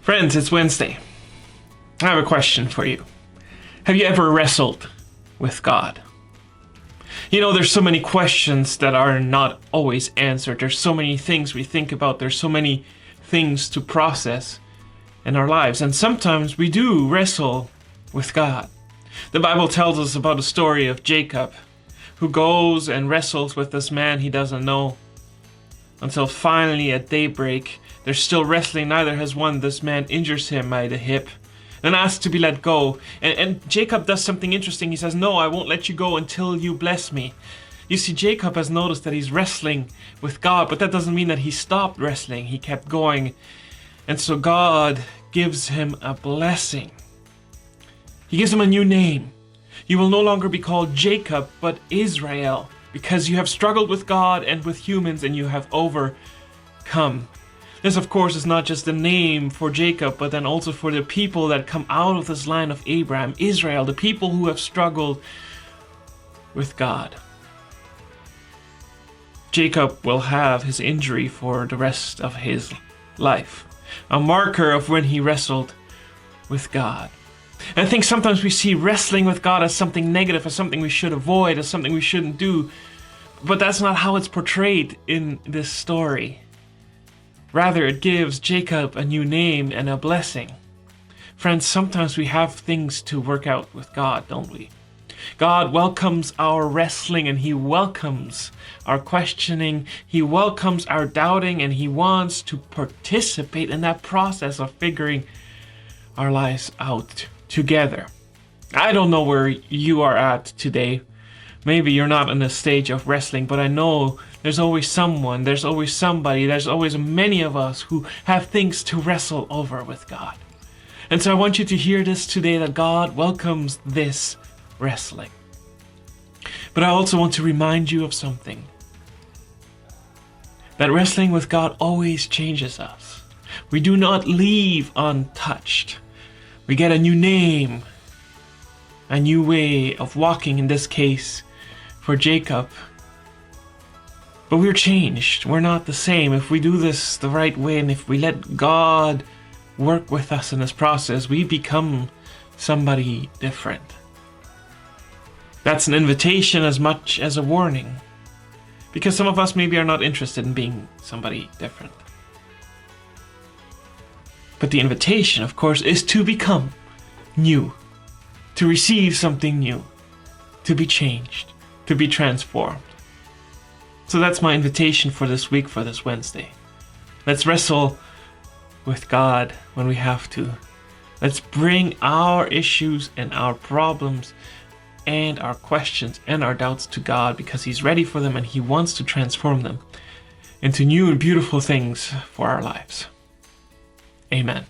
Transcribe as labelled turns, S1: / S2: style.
S1: Friends, it's Wednesday. I have a question for you. Have you ever wrestled with God? You know, there's so many questions that are not always answered. There's so many things we think about. There's so many things to process in our lives. And sometimes we do wrestle with God. The Bible tells us about the story of Jacob, who goes and wrestles with this man he doesn't know, until finally at daybreak, they're still wrestling. Neither has won. This man injures him by the hip and asks to be let go. And Jacob does something interesting. He says, "No, I won't let you go until you bless me." You see, Jacob has noticed that he's wrestling with God, but that doesn't mean that he stopped wrestling. He kept going. And so God gives him a blessing. He gives him a new name. You will no longer be called Jacob, but Israel, because you have struggled with God and with humans and you have overcome. This, of course, is not just a name for Jacob, but then also for the people that come out of this line of Abraham, Israel, the people who have struggled with God. Jacob will have his injury for the rest of his life, a marker of when he wrestled with God. And I think sometimes we see wrestling with God as something negative, as something we should avoid, as something we shouldn't do. But that's not how it's portrayed in this story. Rather, it gives Jacob a new name and a blessing. Friends, sometimes we have things to work out with God, don't we? God welcomes our wrestling and He welcomes our questioning. He welcomes our doubting and He wants to participate in that process of figuring our lives out together. I don't know where you are at today. Maybe you're not in a stage of wrestling, but I know there's always someone, there's always somebody, there's always many of us who have things to wrestle over with God. And so I want you to hear this today, that God welcomes this wrestling. But I also want to remind you of something. That wrestling with God always changes us. We do not leave untouched. We get a new name, a new way of walking, in this case, for Jacob. But we're changed. We're not the same. If we do this the right way and if we let God work with us in this process, we become somebody different. That's an invitation as much as a warning, because some of us maybe are not interested in being somebody different. But the invitation, of course, is to become new, to receive something new, to be changed, to be transformed. So that's my invitation for this week, for this Wednesday. Let's wrestle with God when we have to. Let's bring our issues and our problems and our questions and our doubts to God, because He's ready for them and He wants to transform them into new and beautiful things for our lives. Amen.